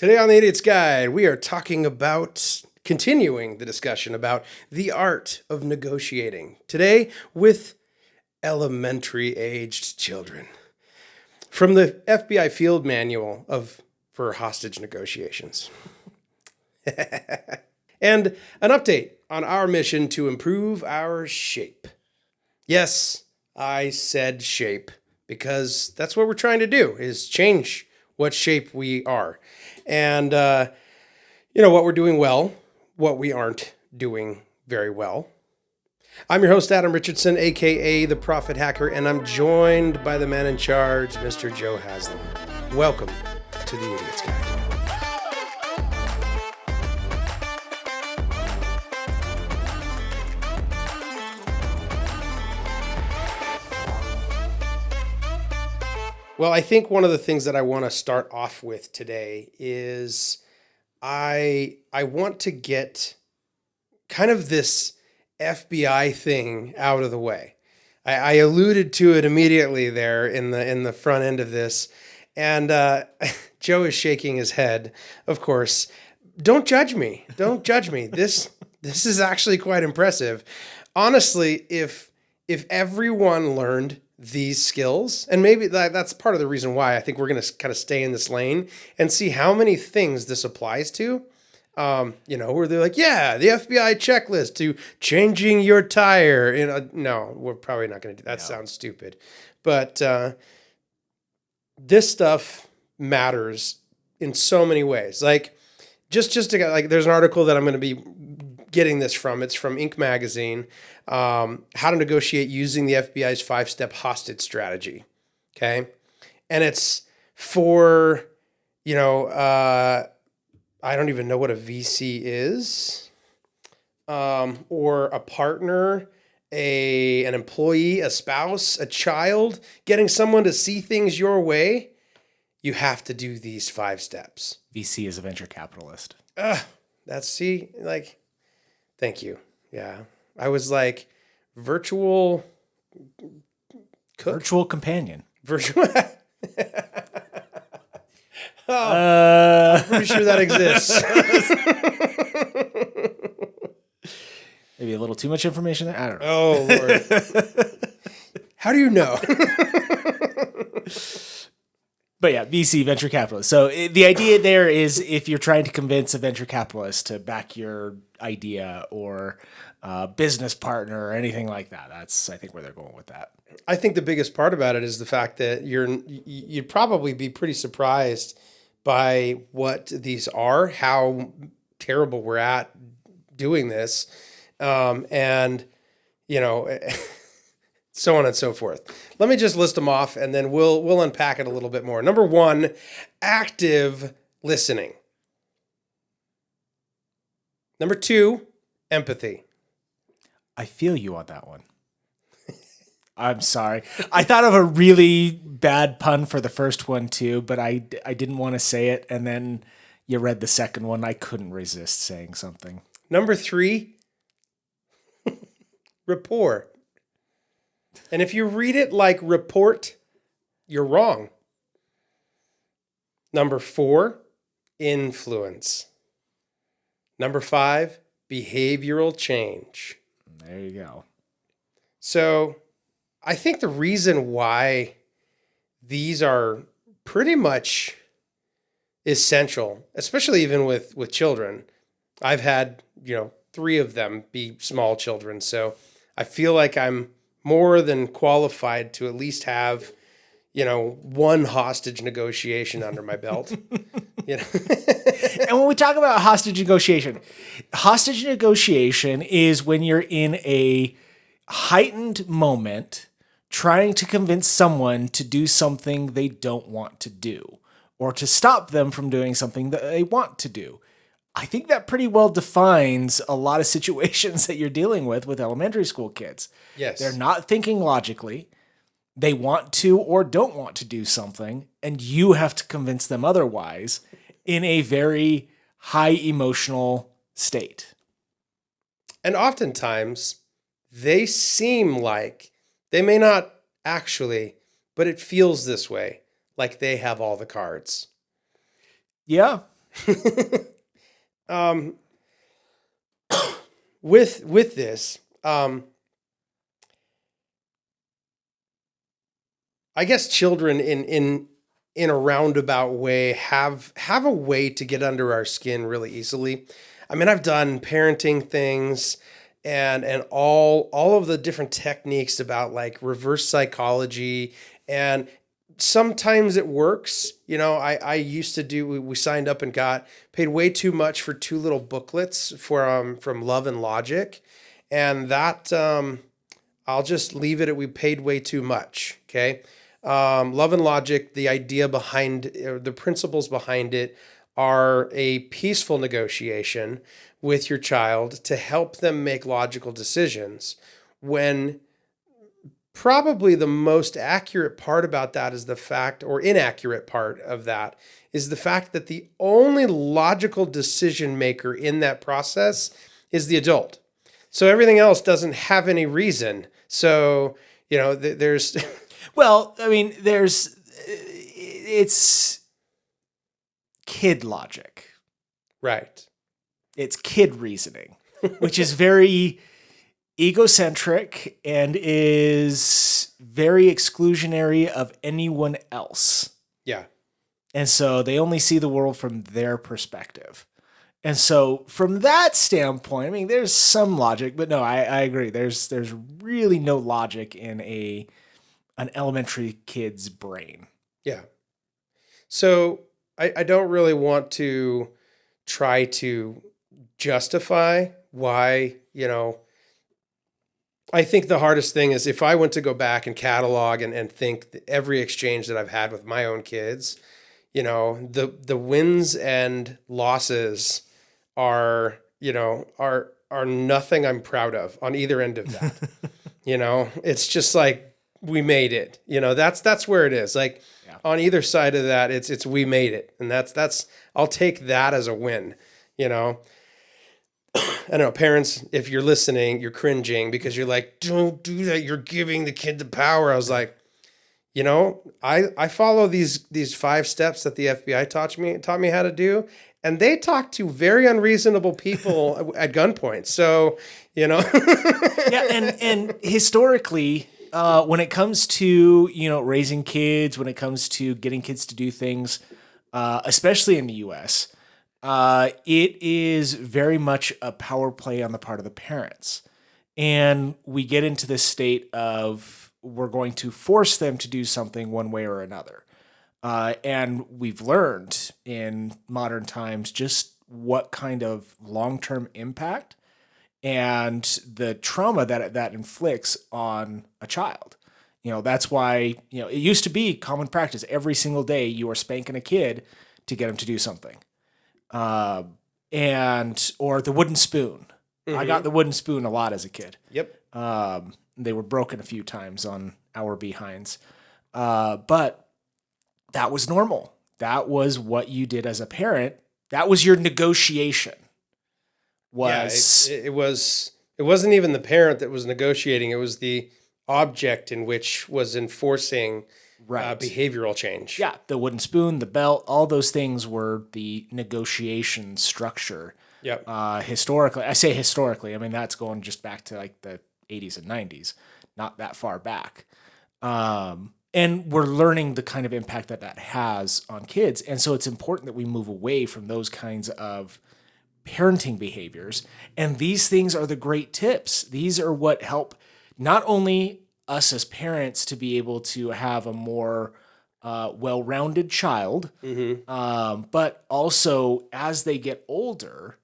Today on the Idiot's Guide, we are continuing the discussion about the art of negotiating. Today with elementary aged children. From the FBI field manual for hostage negotiations. And an update on our mission to improve our shape. Yes, I said shape because that's what we're trying to do, is change what shape we are. And, what we're doing well, what we aren't doing very well. I'm your host, Adam Richardson, a.k.a. The Profit Hacker, and I'm joined by the man in charge, Mr. Joe Haslam. Welcome to the Idiot's Guide. Well, I think one of the things that I want to start off with today is I want to get kind of this FBI thing out of the way. I alluded to it immediately there in the front end of this, and Joe is shaking his head. Of course, don't judge me. Don't judge me. This is actually quite impressive. Honestly, if everyone learned these skills, and maybe that's part of the reason why I think we're going to kind of stay in this lane and see how many things this applies to, where they're like, yeah, the FBI checklist to changing your tire. No, we're probably not going to do that. No. Sounds stupid. But this stuff matters in so many ways. Like, just to like, there's an article that I'm going to be getting this from. It's from Inc. magazine. How to negotiate using the FBI's 5-step hostage strategy. Okay. And it's for, I don't even know what a VC is, or a partner, an employee, a spouse, a child, getting someone to see things your way. You have to do these 5 steps. VC is a venture capitalist. Thank you. Yeah. I was like, virtual cook? Virtual companion. Virtual. I'm pretty sure that exists. Maybe a little too much information there. I don't know. Oh, Lord. How do you know? But yeah, VC, venture capitalist. So the idea there is if you're trying to convince a venture capitalist to back your idea or business partner or anything like that, that's, I think, where they're going with that. I think the biggest part about it is the fact that you'd probably be pretty surprised by what these are, how terrible we're at doing this, so on and so forth. Let me just list them off, and then we'll unpack it a little bit more. Number 1, active listening. Number 2, empathy. I feel you on that one. I'm sorry. I thought of a really bad pun for the first one too, but I didn't want to say it, and then you read the second one. I couldn't resist saying something. Number 3, rapport. And if you read it like report, you're wrong. Number 4, influence. Number 5, behavioral change. There you go. So I think the reason why these are pretty much essential, especially even with children, I've had, 3 of them be small children. So I feel like I'm more than qualified to at least have, one hostage negotiation under my belt. And when we talk about hostage negotiation is when you're in a heightened moment trying to convince someone to do something they don't want to do or to stop them from doing something that they want to do. I think that pretty well defines a lot of situations that you're dealing with elementary school kids. Yes. They're not thinking logically. They want to or don't want to do something, and you have to convince them otherwise in a very high emotional state. And oftentimes, they seem like, they may not actually, but it feels this way, like they have all the cards. Yeah. Um, with this, I guess children in a roundabout way have a way to get under our skin really easily. I mean, I've done parenting things and all of the different techniques about like reverse psychology, and sometimes it works. You know, I used to do, we signed up and got paid way too much for two little booklets from Love and Logic. And that, I'll just leave it at we paid way too much. Okay. Love and Logic, the idea behind, the principles behind it are a peaceful negotiation with your child to help them make logical decisions, when probably the most accurate part about that is the fact, or inaccurate part of that is the fact that the only logical decision maker in that process is the adult. So everything else doesn't have any reason. So, you know, there's Well, I mean, it's kid logic. right. It's kid reasoning, which is very egocentric and is very exclusionary of anyone else. Yeah. And so they only see the world from their perspective. And so from that standpoint, I mean, there's some logic, but no, I agree. There's really no logic in an elementary kid's brain. Yeah. So I don't really want to try to justify why, you know, I think the hardest thing is if I went to go back and catalog and think every exchange that I've had with my own kids, you know, the wins and losses are, you know, are nothing I'm proud of on either end of that. You know, it's just like we made it. You know, that's where it is. Like on either side of that, it's we made it. And that's I'll take that as a win, you know. I don't know, parents, if you're listening, you're cringing because you're like, don't do that. You're giving the kid the power. I was like, you know, I follow these 5 steps that the FBI taught me how to do. And they talk to very unreasonable people at gunpoint. So, you know. Yeah, and historically, when it comes to, you know, raising kids, when it comes to getting kids to do things, especially in the US, it is very much a power play on the part of the parents. And we get into this state of we're going to force them to do something one way or another. And we've learned in modern times just what kind of long-term impact and the trauma that inflicts on a child. You know, that's why, you know, it used to be common practice every single day you are spanking a kid to get him to do something. And or the wooden spoon. Mm-hmm. I got the wooden spoon a lot as a kid. Yep. They were broken a few times on our behinds. But that was normal. That was what you did as a parent. That was your negotiation. It wasn't even the parent that was negotiating. It was the object in which was enforcing behavioral change. Yeah, the wooden spoon, the belt, all those things were the negotiation structure. Yep. Historically, I say historically, I mean, that's going just back to like the 80s and 90s, not that far back. And we're learning the kind of impact that has on kids. And so it's important that we move away from those kinds of parenting behaviors. And these things are the great tips. These are what help not only us as parents to be able to have a more well-rounded child, but also as they get older,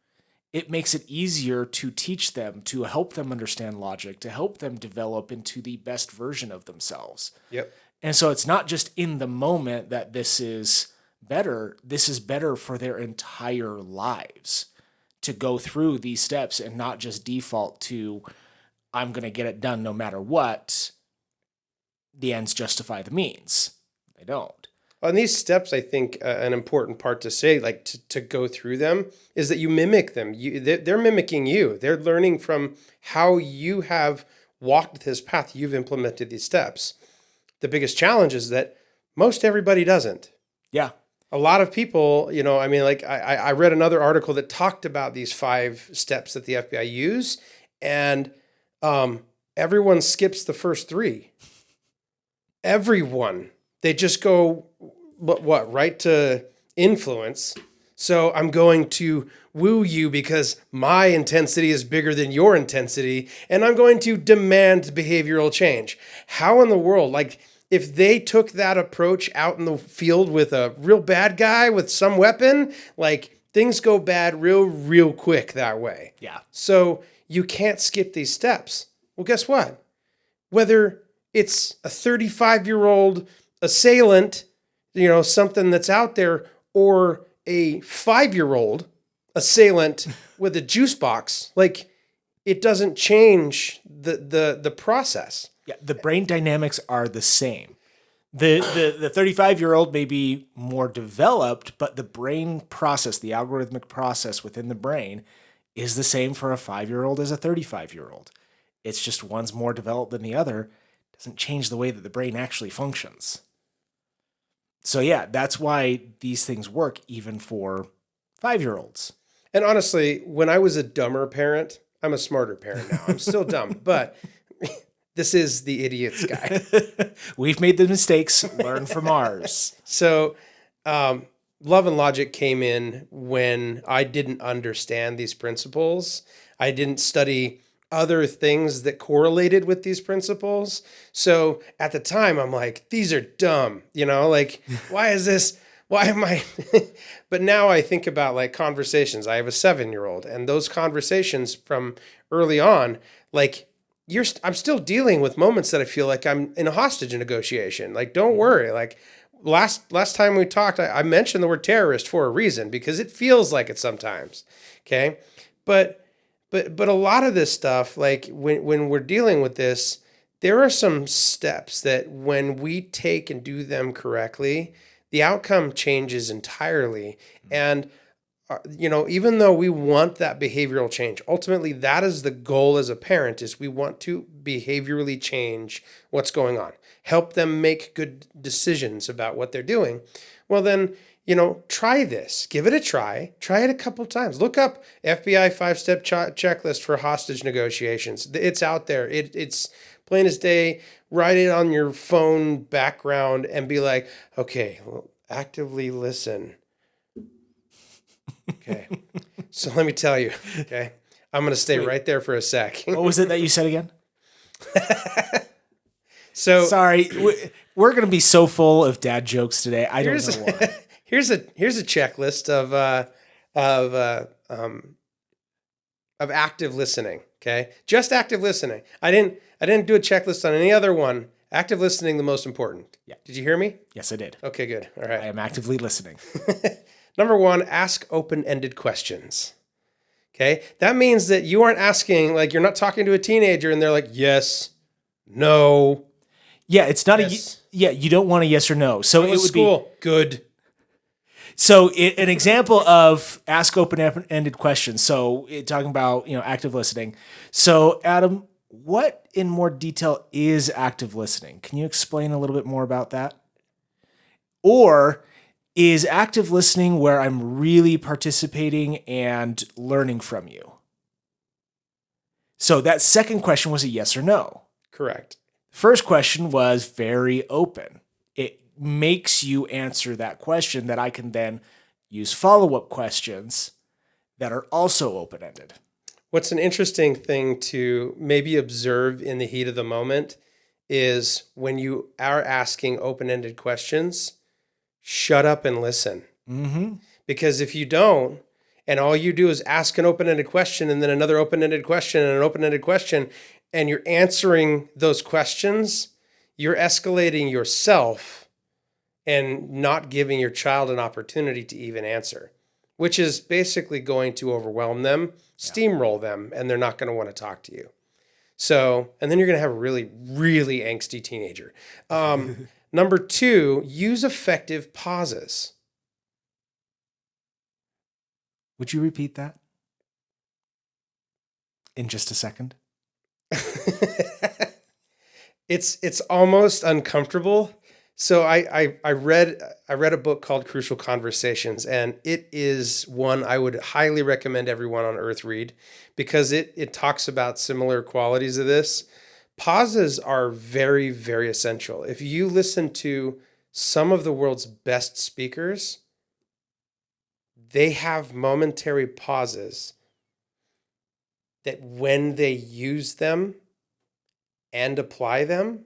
it makes it easier to teach them, to help them understand logic, to help them develop into the best version of themselves. Yep. And so it's not just in the moment that this is better. This is better for their entire lives to go through these steps and not just default to, I'm going to get it done no matter what. The ends justify the means. They don't. On these steps, I think an important part to say, like to go through them, is that you mimic them. They're mimicking you. They're learning from how you have walked this path. You've implemented these steps. The biggest challenge is that most everybody doesn't. Yeah. A lot of people, I mean, like I read another article that talked about these 5 steps that the FBI use, and um, everyone skips the first 3. Everyone. They just go, what, right to influence. So I'm going to woo you because my intensity is bigger than your intensity, and I'm going to demand behavioral change. How in the world, like, if they took that approach out in the field with a real bad guy with some weapon, like, things go bad real quick that way. Yeah. So you can't skip these steps. Well, guess what? Whether it's a 35-year-old assailant, something that's out there, or a 5-year-old assailant with a juice box, like, it doesn't change the process. Yeah, the brain dynamics are the same. The 35-year-old may be more developed, but the brain process, the algorithmic process within the brain is the same for a 5-year-old as a 35-year-old. It's just one's more developed than the other. It doesn't change the way that the brain actually functions. So yeah, that's why these things work even for 5-year-olds. And honestly, when I was a dumber parent, I'm a smarter parent now. I'm still dumb, but this is the idiot's guy. We've made the mistakes, learn from ours. So, love and logic came in when I didn't understand these principles. I didn't study other things that correlated with these principles. So at the time, I'm like, these are dumb, like, why is this? Why am I? But now I think about, like, conversations. I have a 7-year-old, and those conversations from early on, like, I'm still dealing with moments that I feel like I'm in a hostage negotiation. Like, don't worry. Like, last time we talked, I mentioned the word terrorist for a reason, because it feels like it sometimes. Okay. But a lot of this stuff, like, when we're dealing with this, there are some steps that when we take and do them correctly, the outcome changes entirely. And even though we want that behavioral change, ultimately that is the goal as a parent, is we want to behaviorally change what's going on, help them make good decisions about what they're doing. Well, then, try this, give it a try it a couple times. Look up FBI 5-step checklist for hostage negotiations. It's out there. It's plain as day. Write it on your phone background and be like, okay, well, actively listen. Okay. So let me tell you, okay? I'm going to stay right there for a sec. What was it that you said again? So sorry, we're going to be so full of dad jokes today. I don't know why. Here's a checklist of active listening, okay? Just active listening. I didn't do a checklist on any other one. Active listening, the most important. Yeah. Did you hear me? Yes, I did. Okay, good. All right. I am actively listening. Number 1, ask open-ended questions. Okay? That means that you aren't asking, like, you're not talking to a teenager and they're like, yes, no. Yeah, it's not yes. you don't want a yes or no. So it would school. Be good. So an example of ask open-ended questions. So talking about, active listening. So Adam, what in more detail is active listening? Can you explain a little bit more about that? Or is active listening where I'm really participating and learning from you? So that second question was a yes or no. Correct. First question was very open. It makes you answer that question that I can then use follow-up questions that are also open-ended. What's an interesting thing to maybe observe in the heat of the moment is when you are asking open-ended questions, shut up and listen. Mm-hmm. Because if you don't, and all you do is ask an open-ended question and then another open-ended question and an open-ended question, and you're answering those questions, you're escalating yourself and not giving your child an opportunity to even answer, which is basically going to overwhelm them, steamroll them, and they're not going to want to talk to you. So, and then you're going to have a really, really angsty teenager. Number 2, use effective pauses. Would you repeat that in just a second? It's almost uncomfortable So I read a book called Crucial Conversations, and it is one I would highly recommend everyone on earth read because it talks about similar qualities of this. Pauses are very, very essential. If you listen to some of the world's best speakers, they have momentary pauses that when they use them and apply them,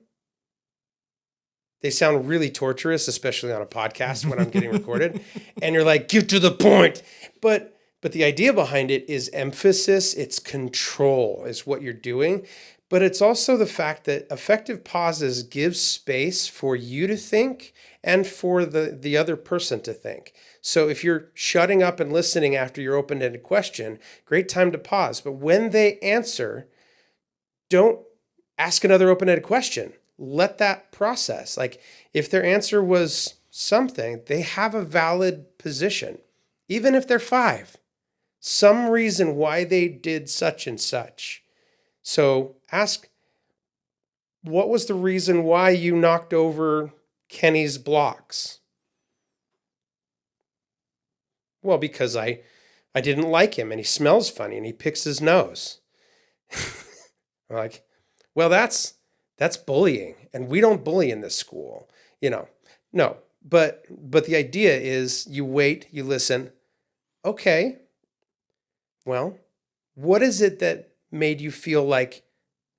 they sound really torturous, especially on a podcast when I'm getting recorded. And you're like, get to the point. But the idea behind it is emphasis, it's control, is what you're doing. But it's also the fact that effective pauses give space for you to think and for the other person to think. So if you're shutting up and listening after your open-ended question, great time to pause. But when they answer, don't ask another open-ended question. Let that process. Like if their answer was something, they have a valid position, even if they're five, some reason why they did such and such. So ask, what was the reason why you knocked over Kenny's blocks? Well, because I didn't like him and he smells funny and he picks his nose. Like, well, that's bullying, and we don't bully in this school, you know. No, but the idea is you wait, you listen. Okay, well, what is it that made you feel like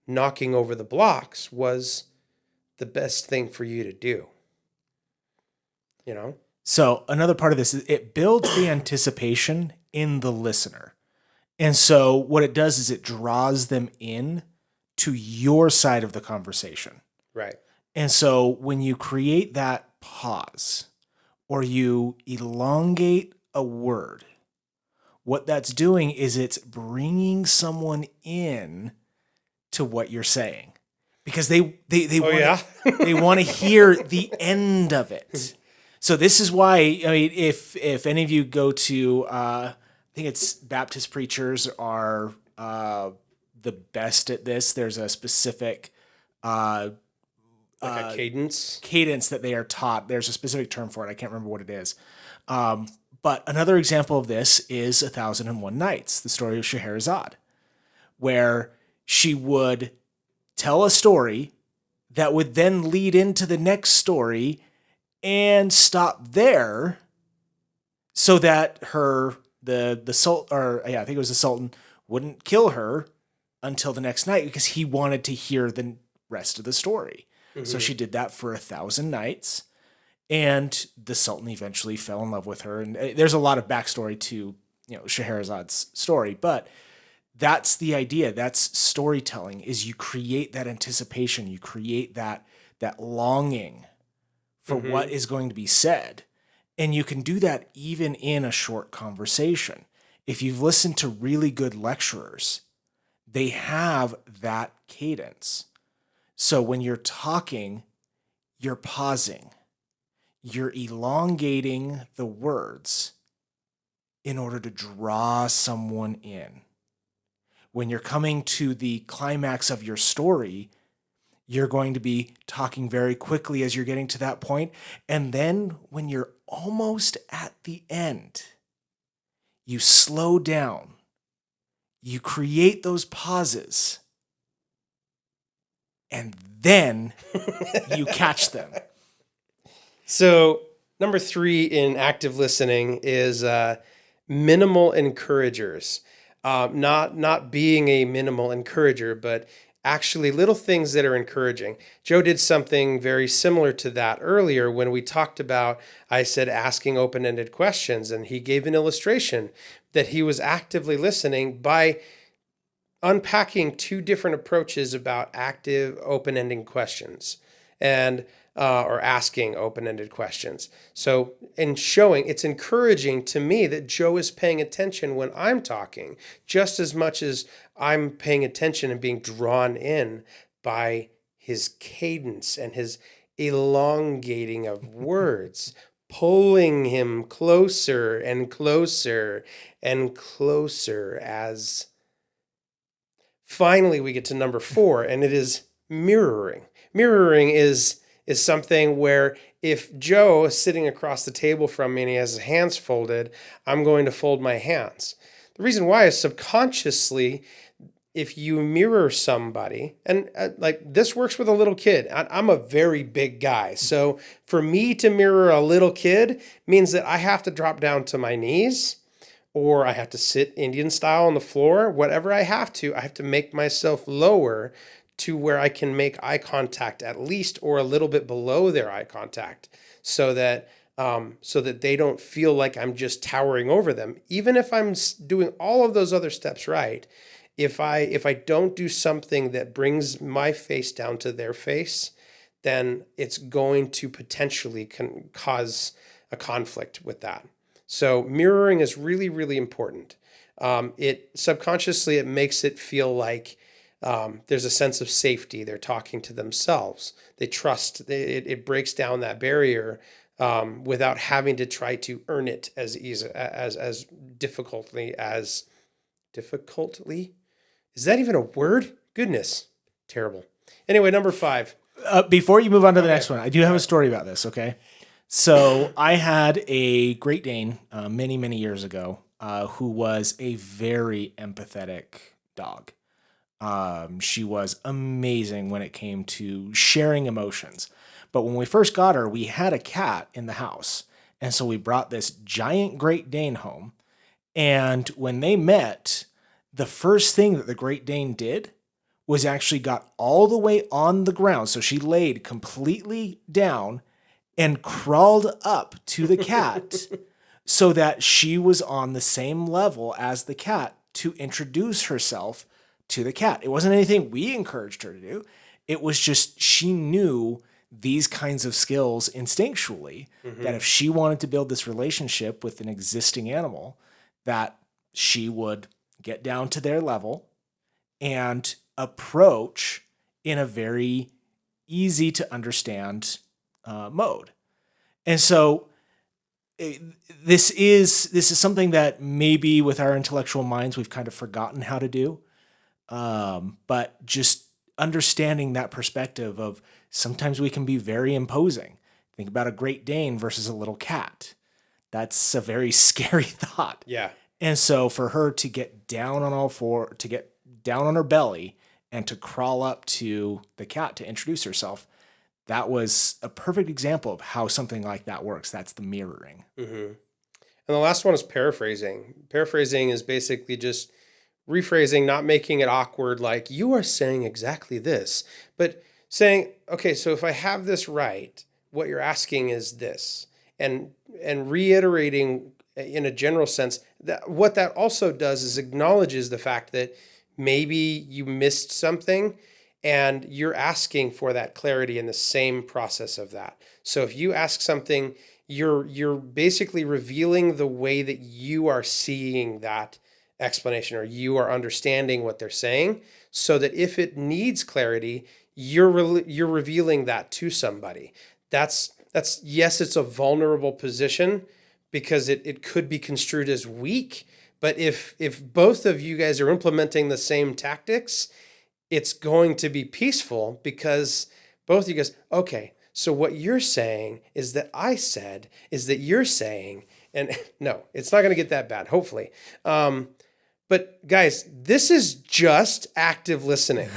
knocking over the blocks was the best thing for you to do? You know? So another part of this is it builds the anticipation in the listener. And so what it does is it draws them in to your side of the conversation. Right. And so when you create that pause or you elongate a word, what that's doing is it's bringing someone in to what you're saying because they Oh, want yeah? they want to hear the end of it. So this is why, I mean, if any of you go to, I think it's Baptist preachers are the best at this. There's a specific Like a cadence? cadence that they are taught. There's a specific term for it. I can't remember what it is. But another example of this is 1001 Nights, the story of Scheherazade, where she would tell a story that would then lead into the next story and stop there so that the sultan, or yeah, I think it was the sultan, wouldn't kill her until the next night because he wanted to hear the rest of the story. So she did that for 1,000 nights, and the sultan eventually fell in love with her. And there's a lot of backstory to Scheherazade's story, but that's the idea. That's storytelling. Is you create that anticipation, you create that longing for what is going to be said. And you can do that even in a short conversation. If you've listened to really good lecturers, they have that cadence. So when you're talking, you're pausing, you're elongating the words in order to draw someone in. When you're coming to the climax of your story, you're going to be talking very quickly as you're getting to that point. And then when you're almost at the end, you slow down. You create those pauses. And then you catch them. So, number 3 in active listening is minimal encouragers. Not being a minimal encourager, but actually little things that are encouraging. Joe did something very similar to that earlier when we talked about, I said, asking open-ended questions, and he gave an illustration that he was actively listening by unpacking 2 different approaches about active open-ended questions and or asking open-ended questions. So in showing, it's encouraging to me that Joe is paying attention when I'm talking, just as much as I'm paying attention and being drawn in by his cadence and his elongating of words, pulling him closer and closer and closer as finally we get to number 4, and it is mirroring. Mirroring is is something where if Joe is sitting across the table from me and he has his hands folded, I'm going to fold my hands. The reason why is subconsciously, if you mirror somebody, and like this works with a little kid. I'm a very big guy. So for me to mirror a little kid means that I have to drop down to my knees, or I have to sit Indian style on the floor, whatever I have to make myself lower to where I can make eye contact at least, or a little bit below their eye contact, so that they don't feel like I'm just towering over them. Even if I'm doing all of those other steps right, if I don't do something that brings my face down to their face, then it's going to potentially cause a conflict with that. So mirroring is really, really important. It subconsciously, it makes it feel like there's a sense of safety. They're talking to themselves. They trust. It breaks down that barrier without having to try to earn it as easy as difficultly. Is that even a word? Goodness, terrible. Anyway, number 5. Before you move on to the next one, I do have a story about this. Okay. So I had a Great Dane many, many years ago who was a very empathetic dog. She was amazing when it came to sharing emotions. But when we first got her, we had a cat in the house. And so we brought this giant Great Dane home. And when they met, the first thing that the Great Dane did was actually got all the way on the ground. So she laid completely down and crawled up to the cat so that she was on the same level as the cat to introduce herself to the cat. It wasn't anything we encouraged her to do. It was just she knew these kinds of skills instinctually, that if she wanted to build this relationship with an existing animal, that she would get down to their level and approach in a very easy to understand mode. And so this is something that maybe with our intellectual minds we've kind of forgotten how to do. But just understanding that perspective of sometimes we can be very imposing. Think about a Great Dane versus a little cat. That's a very scary thought. Yeah. And so for her to get down on all four, to get down on her belly and to crawl up to the cat to introduce herself, that was a perfect example of how something like that works. That's the mirroring. Mm-hmm. And the last one is paraphrasing. Paraphrasing is basically just rephrasing, not making it awkward, like you are saying exactly this, but saying, okay, so if I have this right, what you're asking is this, and reiterating in a general sense that what that also does is acknowledges the fact that maybe you missed something and you're asking for that clarity in the same process of that. So if you ask something, you're basically revealing the way that you are seeing that explanation, or you are understanding what they're saying, so that if it needs clarity, you're revealing that to somebody. That's yes, it's a vulnerable position because it could be construed as weak, but if both of you guys are implementing the same tactics, it's going to be peaceful because both of you guys, okay, so what you're saying is that I said is that you're saying, and no, it's not going to get that bad, hopefully. But guys, this is just active listening,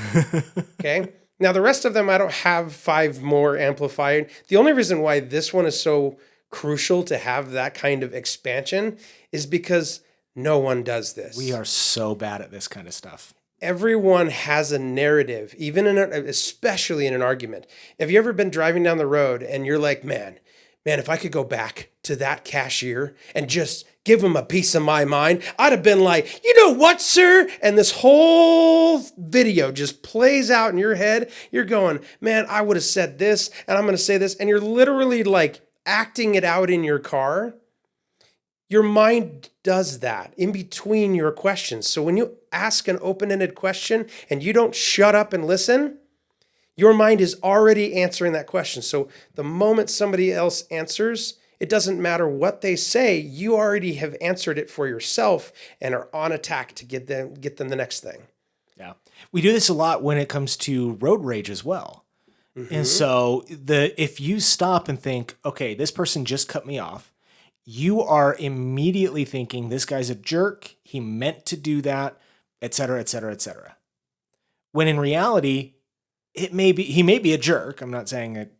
okay? Now, the rest of them, I don't have 5 more amplified. The only reason why this one is so crucial to have that kind of expansion is because no one does this. We are so bad at this kind of stuff. Everyone has a narrative, even especially in an argument. Have you ever been driving down the road and you're like, man, if I could go back to that cashier and just give him a piece of my mind, I'd have been like, you know what, sir? And this whole video just plays out in your head. You're going, man, I would have said this and I'm going to say this. And you're literally like acting it out in your car. Your mind does that in between your questions. So when you ask an open-ended question and you don't shut up and listen, your mind is already answering that question. So the moment somebody else answers, it doesn't matter what they say, you already have answered it for yourself and are on attack to get them the next thing. Yeah. We do this a lot when it comes to road rage as well. And so if you stop and think, okay, this person just cut me off, you are immediately thinking this guy's a jerk, he meant to do that, et cetera, et cetera, et cetera. When in reality, he may be a jerk. I'm not saying that,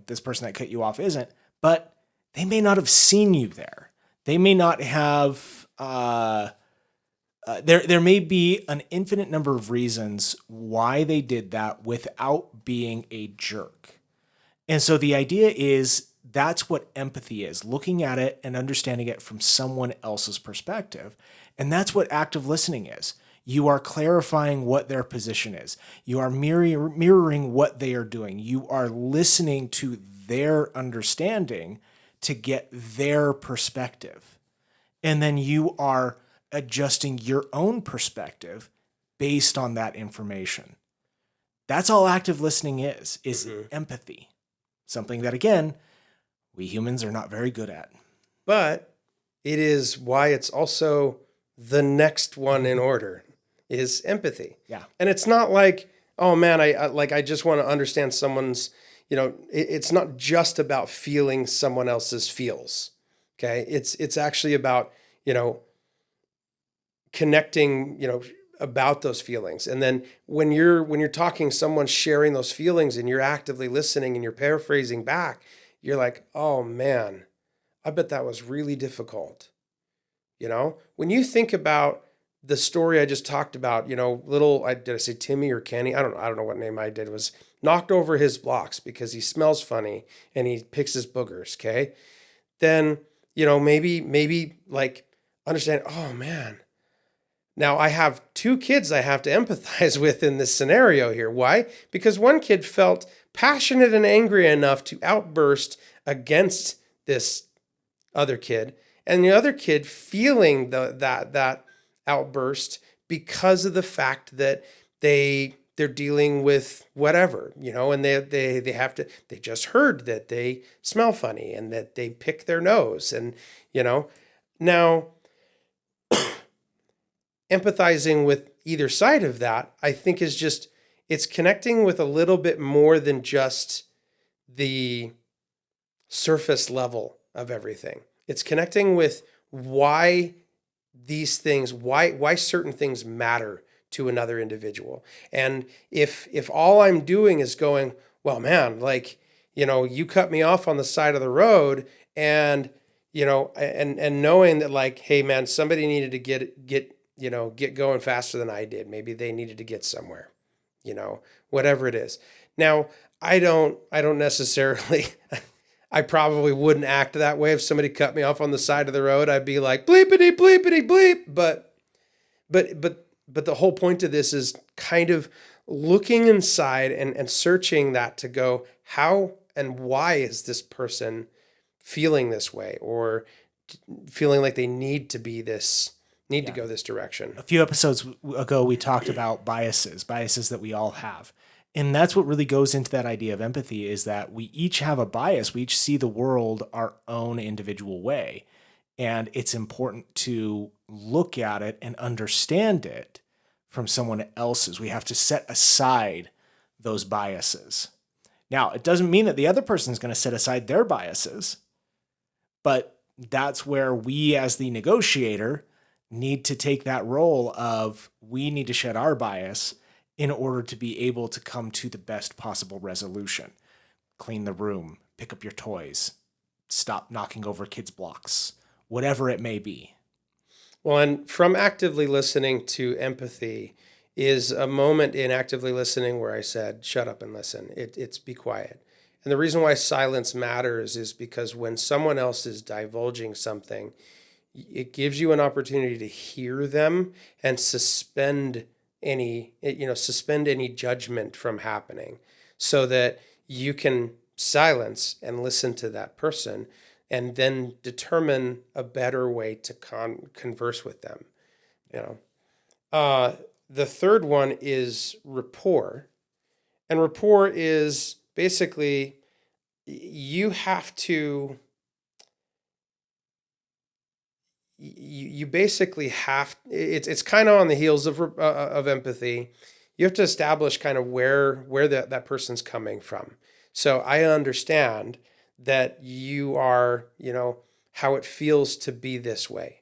this person that cut you off isn't, but they may not have seen you there. They may not have, there may be an infinite number of reasons why they did that without being a jerk. And so the idea is that's what empathy is, looking at it and understanding it from someone else's perspective. And that's what active listening is. You are clarifying what their position is. You are mirroring what they are doing. You are listening to their understanding to get their perspective. And then you are adjusting your own perspective based on that information. That's all active listening is empathy. Something that, again, we humans are not very good at. But it is why it's also the next one in order is empathy. Yeah. And it's not like, oh man, I just want to understand someone's, it's not just about feeling someone else's feels. Okay. It's actually about, connecting, about those feelings. And then when you're talking, someone's sharing those feelings and you're actively listening and you're paraphrasing back, you're like, oh man, I bet that was really difficult. When you think about the story I just talked about, did I say Timmy or Kenny? I don't know what name I did, was knocked over his blocks because he smells funny and he picks his boogers. Okay. Then, maybe like understand, oh man, now I have two kids I have to empathize with in this scenario here. Why? Because one kid felt passionate and angry enough to outburst against this other kid, and the other kid feeling that outburst because of the fact that they're dealing with whatever, and they just heard that they smell funny and that they pick their nose, and now empathizing with either side of that, I think is just, it's connecting with a little bit more than just the surface level of everything. It's connecting with why these things, why certain things matter to another individual. And if all I'm doing is going, well, man, like, you cut me off on the side of the road, and and knowing that, like, hey man, somebody needed to get going faster than I did. Maybe they needed to get somewhere, whatever it is. Now, I don't necessarily, I probably wouldn't act that way if somebody cut me off on the side of the road. I'd be like, bleepity, bleepity, bleep. But the whole point of this is kind of looking inside and searching that to go, how and why is this person feeling this way, or feeling like they need to be this, to go this direction. A few episodes ago, we talked about biases that we all have. And that's what really goes into that idea of empathy, is that we each have a bias. We each see the world our own individual way. And it's important to look at it and understand it from someone else's. We have to set aside those biases. Now, it doesn't mean that the other person is going to set aside their biases, but that's where we, as the negotiator, need to take that role of, we need to shed our bias in order to be able to come to the best possible resolution. Clean the room, pick up your toys, stop knocking over kids' blocks, whatever it may be. Well, and from actively listening to empathy is a moment in actively listening where I said, shut up and listen. It's be quiet. And the reason why silence matters is because when someone else is divulging something, it gives you an opportunity to hear them and suspend any judgment from happening, so that you can silence and listen to that person and then determine a better way to converse with them. The third one is rapport. And rapport is basically, you have to, you basically have, it's kind of on the heels of empathy. you have to establish kind of where that person's coming from. So I understand that you are, how it feels to be this way.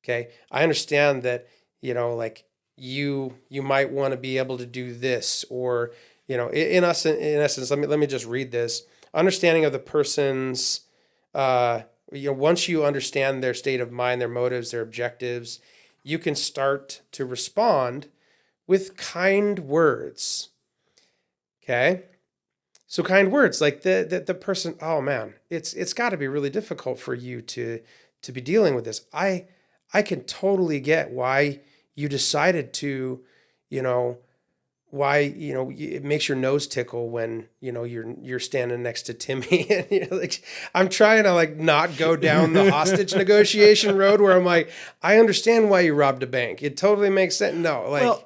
Okay. I understand that, like you might want to be able to do this, or, in essence, let me just read this. Understanding of the person's, once you understand their state of mind, their motives, their objectives, you can start to respond with kind words. Okay. So kind words like the person, oh man, it's got to be really difficult for you to be dealing with this. I can totally get why you decided to, you know, why, it makes your nose tickle when, you're standing next to Timmy and like, I'm trying to like not go down the hostage negotiation road where I'm like, I understand why you robbed a bank. It totally makes sense. No, like, Well,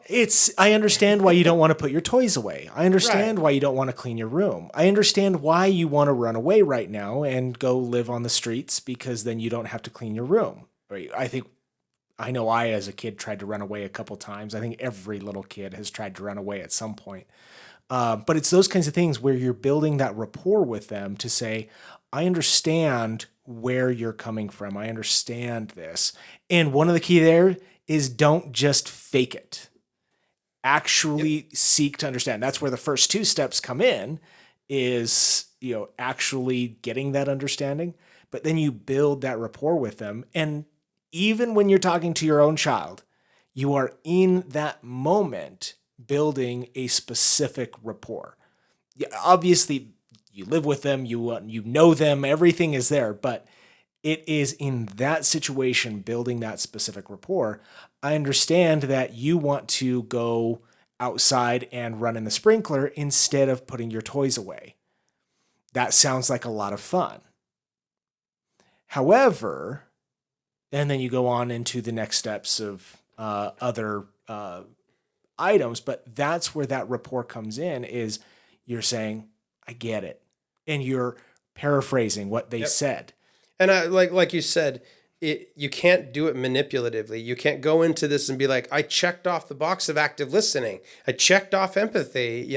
I understand why you don't want to put your toys away. I understand Right. why you don't want to clean your room. I understand why you want to run away right now and go live on the streets because then you don't have to clean your room. Right? I know I, as a kid, tried to run away a couple times. I think every little kid has tried to run away at some point. But it's those kinds of things where you're building that rapport with them to say, I understand where you're coming from. I understand this. And one of the key there is don't just fake it. Actually seek to understand. That's where the first two steps come in, is, actually getting that understanding. But then you build that rapport with them. And even when you're talking to your own child, you are in that moment building a specific rapport. Yeah, obviously, you live with them, you know them, everything is there, but it is in that situation building that specific rapport. I understand that you want to go outside and run in the sprinkler instead of putting your toys away. That sounds like a lot of fun. However, and then you go on into the next steps of other items, but that's where that rapport comes in, is you're saying, I get it. And you're paraphrasing what they Yep. said. And like you said, you can't do it manipulatively. You can't go into this and be like, I checked off the box of active listening. I checked off empathy,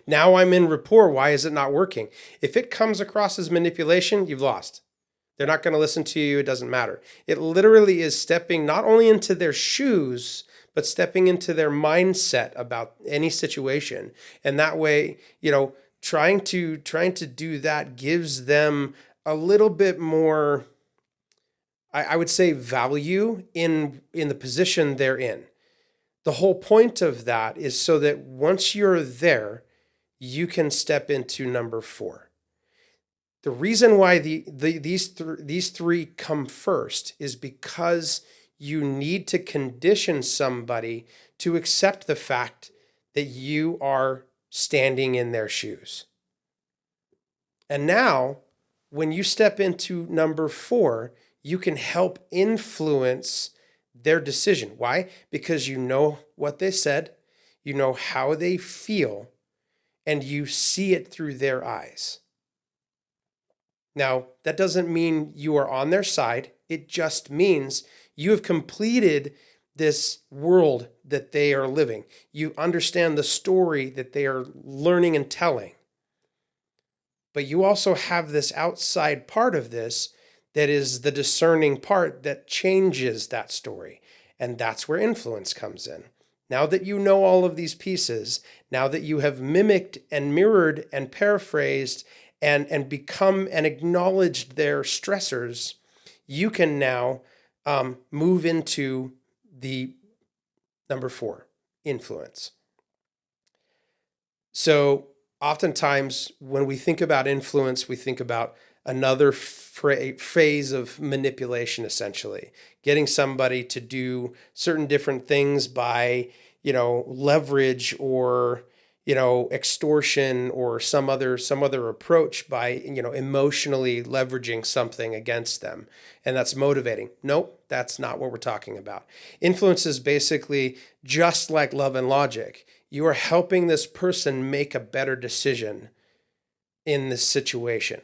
now I'm in rapport. Why is it not working? If it comes across as manipulation, you've lost. They're not going to listen to you. It doesn't matter. It literally is stepping not only into their shoes, but stepping into their mindset about any situation. And that way, trying to do that gives them a little bit more, I would say, value in the position they're in. The whole point of that is so that once you're there, you can step into number 4. The reason why these three come first is because you need to condition somebody to accept the fact that you are standing in their shoes. And now, when you step into number 4, you can help influence their decision. Why? Because you know what they said, you know how they feel, and you see it through their eyes. Now, that doesn't mean you are on their side. It just means you have completed this world that they are living. You understand the story that they are learning and telling. But you also have this outside part of this that is the discerning part that changes that story. And that's where influence comes in. Now that you know all of these pieces, now that you have mimicked and mirrored and paraphrased and become and acknowledged their stressors, you can now move into the number 4, influence. So oftentimes when we think about influence, we think about another phase of manipulation, essentially getting somebody to do certain different things by, leverage or, extortion or some other approach by, emotionally leveraging something against them. And that's motivating. Nope, that's not what we're talking about. Influence is basically just like love and logic. You are helping this person make a better decision in this situation.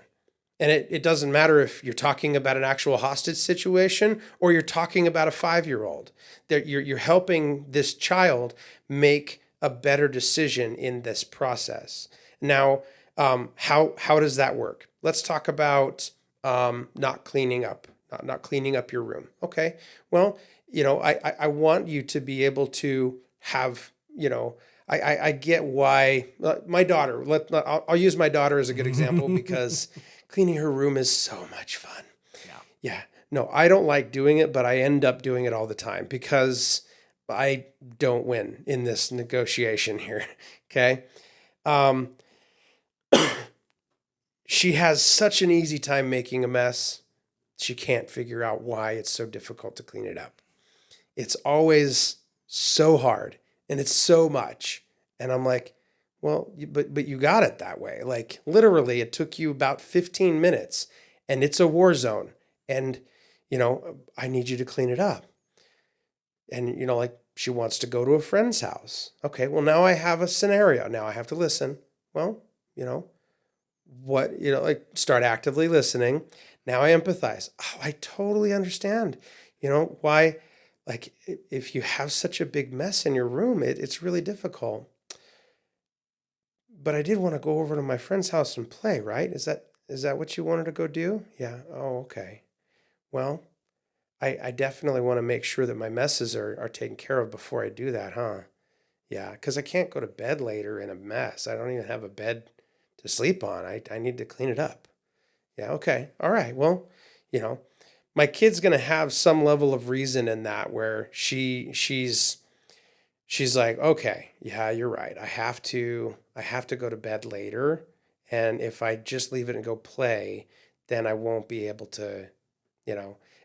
And it doesn't matter if you're talking about an actual hostage situation or you're talking about a 5-year-old. You're helping this child make a better decision in this process. Now, how does that work? Let's talk about not cleaning up, not cleaning up your room. Okay. Well, I want you to be able to have, I get why my daughter, I'll use my daughter as a good example because cleaning her room is so much fun. Yeah. Yeah. No, I don't like doing it, but I end up doing it all the time because I don't win in this negotiation here. Okay. Um, she has such an easy time making a mess. She can't figure out why it's so difficult to clean it up. It's always so hard and it's so much. And I'm like, well, but you got it that way. Like literally it took you about 15 minutes and it's a war zone. And, I need you to clean it up. And, like she wants to go to a friend's house. Okay, well, now I have a scenario. Now I have to listen. Well, like start actively listening. Now I empathize. Oh, I totally understand, why, like if you have such a big mess in your room, it's really difficult. But I did want to go over to my friend's house and play, right? Is that what you wanted to go do? Yeah. Oh, okay. Well, I definitely want to make sure that my messes are taken care of before I do that, huh? Yeah, because I can't go to bed later in a mess. I don't even have a bed to sleep on. I need to clean it up. Yeah, okay. All right. Well, my kid's gonna have some level of reason in that where she's like, okay, yeah, you're right. I have to go to bed later. And if I just leave it and go play, then I won't be able to,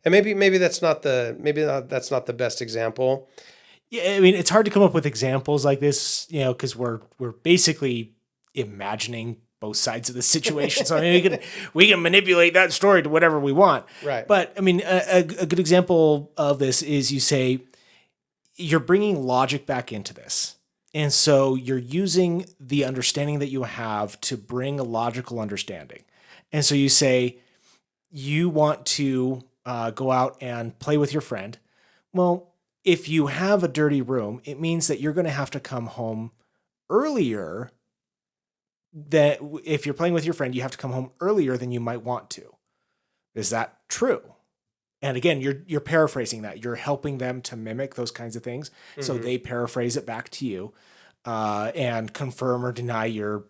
and maybe that's not the best example. Yeah, I mean, it's hard to come up with examples like this, because we're basically imagining both sides of the situation. So I mean, we can manipulate that story to whatever we want. Right. But I mean, a good example of this is you say you're bringing logic back into this, and so you're using the understanding that you have to bring a logical understanding, and so you say you want to go out and play with your friend. Well, if you have a dirty room, it means that you're going to have to come home earlier. That if you're playing with your friend, you have to come home earlier than you might want to. Is that true? And again, you're paraphrasing that. You're helping them to mimic those kinds of things. Mm-hmm. So they paraphrase it back to you and confirm or deny your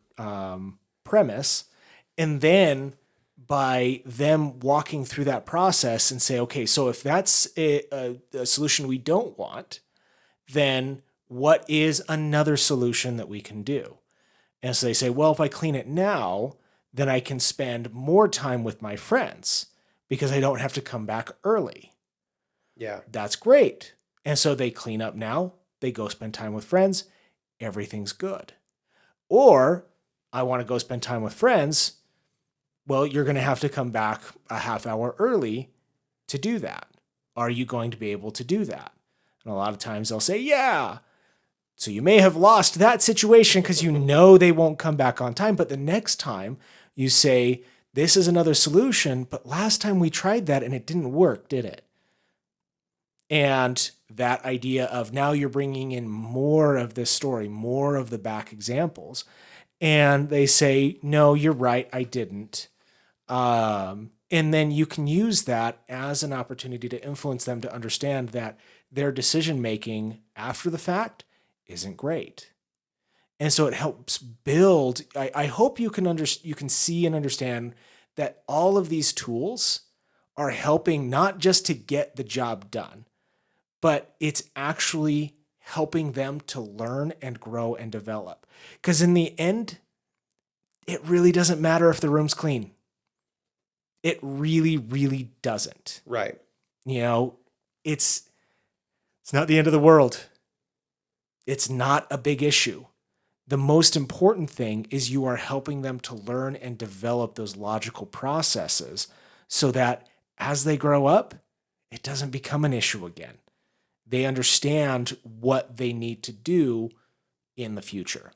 premise. And then by them walking through that process and say, okay, so if that's a solution we don't want, then what is another solution that we can do? And so they say, well, if I clean it now, then I can spend more time with my friends because I don't have to come back early. Yeah. That's great. And so they clean up now, they go spend time with friends, everything's good. Or I want to go spend time with friends. Well, you're going to have to come back a half hour early to do that. Are you going to be able to do that? And a lot of times they'll say, yeah. So you may have lost that situation because they won't come back on time. But the next time you say, this is another solution, but last time we tried that and it didn't work, did it? And that idea of now you're bringing in more of this story, more of the back examples. And they say, no, you're right, I didn't. And then you can use that as an opportunity to influence them to understand that their decision-making after the fact isn't great. And so it helps build. I hope you can see and understand that all of these tools are helping not just to get the job done, but it's actually helping them to learn and grow and develop. Because in the end, it really doesn't matter if the room's clean. It really, really doesn't. Right. It's not the end of the world. It's not a big issue. The most important thing is you are helping them to learn and develop those logical processes so that as they grow up, it doesn't become an issue again. They understand what they need to do in the future.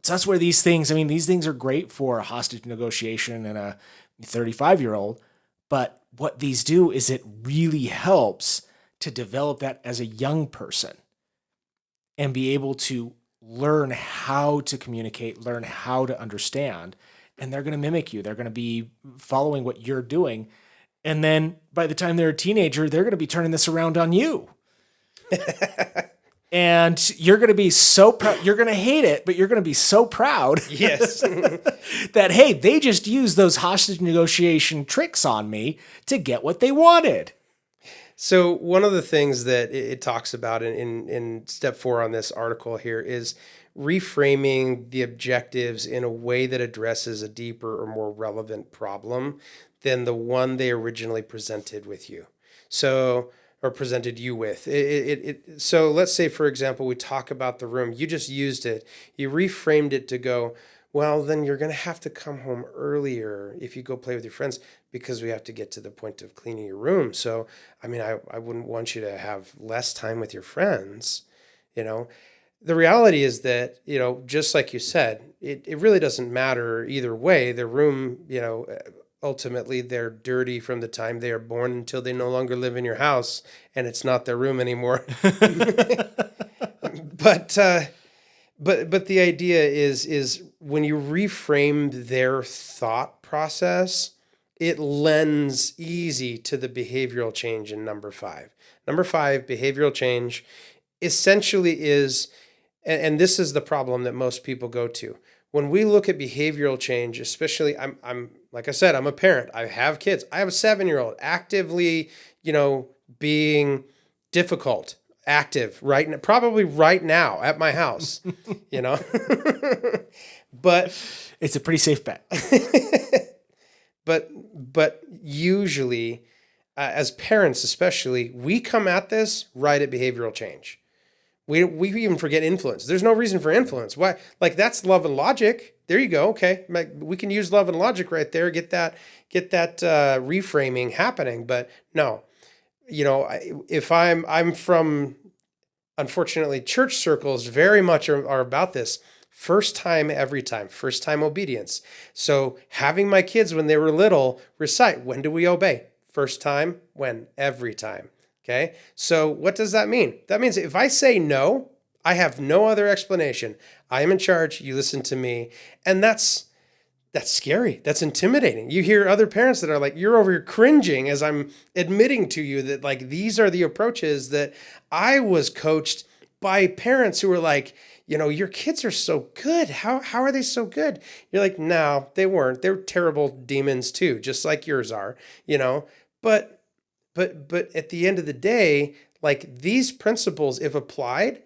So that's where these things are great for a hostage negotiation and a 35-year-old, but what these do is it really helps to develop that as a young person and be able to learn how to communicate, learn how to understand, and they're going to mimic you. They're going to be following what you're doing. And then by the time they're a teenager, they're going to be turning this around on you. And you're going to be so proud. You're going to hate it, but you're going to be so proud. Yes. That, hey, they just used those hostage negotiation tricks on me to get what they wanted. So one of the things that it talks about in step 4 on this article here is reframing the objectives in a way that addresses a deeper or more relevant problem than the one they originally presented with you. So, or presented you with. So let's say, for example, we talk about the room. You just used it. You reframed it to go, well, then you're going to have to come home earlier if you go play with your friends because we have to get to the point of cleaning your room. So, I mean, I wouldn't want you to have less time with your friends, you know. The reality is that, you know, just like you said, it really doesn't matter either way. The room, you know, ultimately they're dirty from the time they are born until they no longer live in your house and it's not their room anymore. But the idea is when you reframe their thought process, it lends easy to the behavioral change in number 5. Number 5, behavioral change essentially is, and this is the problem that most people go to. When we look at behavioral change, especially, I'm like I said, I'm a parent. I have kids. I have a 7-year-old actively, you know, being difficult, active, right? Probably right now at my house, you know. But it's a pretty safe bet. But usually, as parents especially, we come at this right at behavioral change. We even forget influence. There's no reason for influence. Why? Like, that's love and logic. There you go. Okay, we can use love and logic right there. Get that reframing happening. But no, you know, if I'm from, unfortunately, church circles very much are about this. First time, every time. First time obedience. So having my kids when they were little recite, when do we obey? First time, when? Every time. Okay. So what does that mean? That means if I say no, I have no other explanation. I am in charge. You listen to me. And that's scary. That's intimidating. You hear other parents that are like, you're over here cringing as I'm admitting to you that, like, these are the approaches that I was coached by parents who were like, you know, your kids are so good. How are they so good? You're like, no, they weren't. They're terrible demons too, just like yours are, you know. But at the end of the day, like, these principles, if applied,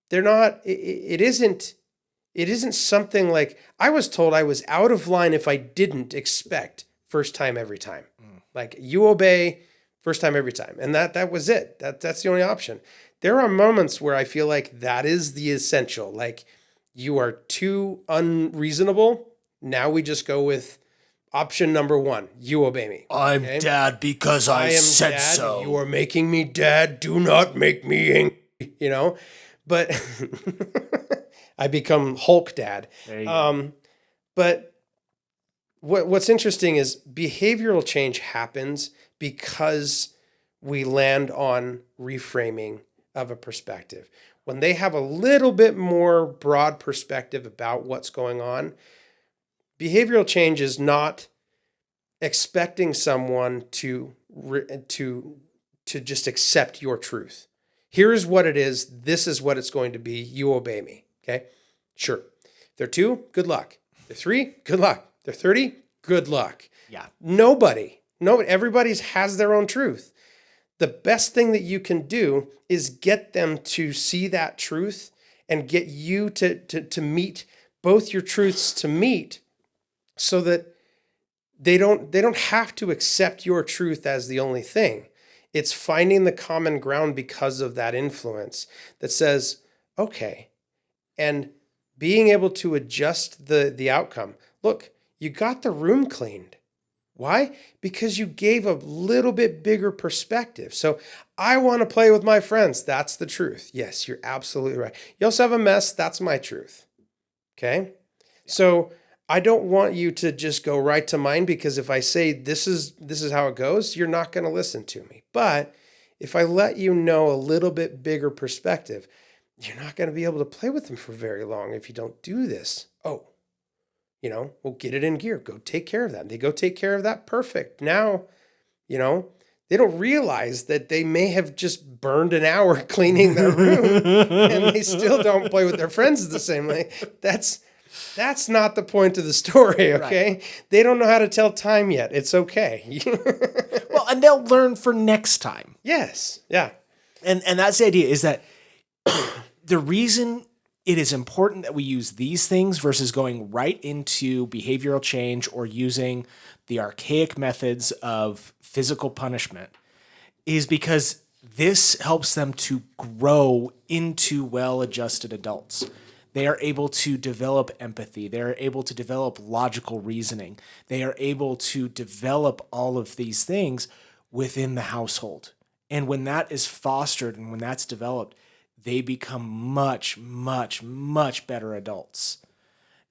they're not, it isn't something like, I was told I was out of line if I didn't expect first time every time. Like, you obey first time every time. And that was it. That's the only option. There are moments where I feel like that is the essential. Like, you are too unreasonable. Now we just go with option number 1. You obey me. I'm dad because I said dad, so. You are making me dad. Do not make me angry. You know, but I become Hulk dad. There you go. But what's interesting is behavioral change happens because we land on reframing of a perspective. When they have a little bit more broad perspective about what's going on, behavioral change is not expecting someone to just accept your truth. Here's what it is. This is what it's going to be. You obey me. Okay? Sure. If they're 2, good luck. If they're 3, good luck. If they're 30, good luck. Yeah. Nobody, everybody's has their own truth. The best thing that you can do is get them to see that truth and get you to meet both your truths to meet, so that they don't have to accept your truth as the only thing. It's finding the common ground because of that influence that says, okay, and being able to adjust the outcome. Look, you got the room cleaned. Why? Because you gave a little bit bigger perspective. So I want to play with my friends. That's the truth. Yes, you're absolutely right. You also have a mess. That's my truth. Okay? So I don't want you to just go right to mine, because if I say this is how it goes, you're not going to listen to me. But if I let you know a little bit bigger perspective, you're not going to be able to play with them for very long if you don't do this. Oh, we'll get it in gear. Go take care of that. And they go take care of that. Perfect. Now, they don't realize that they may have just burned an hour cleaning their room and they still don't play with their friends the same way. That's not the point of the story, okay? Right. They don't know how to tell time yet. It's okay. Well, and they'll learn for next time. Yes. Yeah. And that's the idea, is that the reason it is important that we use these things versus going right into behavioral change or using the archaic methods of physical punishment is because this helps them to grow into well-adjusted adults. They are able to develop empathy. They are able to develop logical reasoning. They are able to develop all of these things within the household. And when that is fostered and when that's developed, they become much, much, much better adults.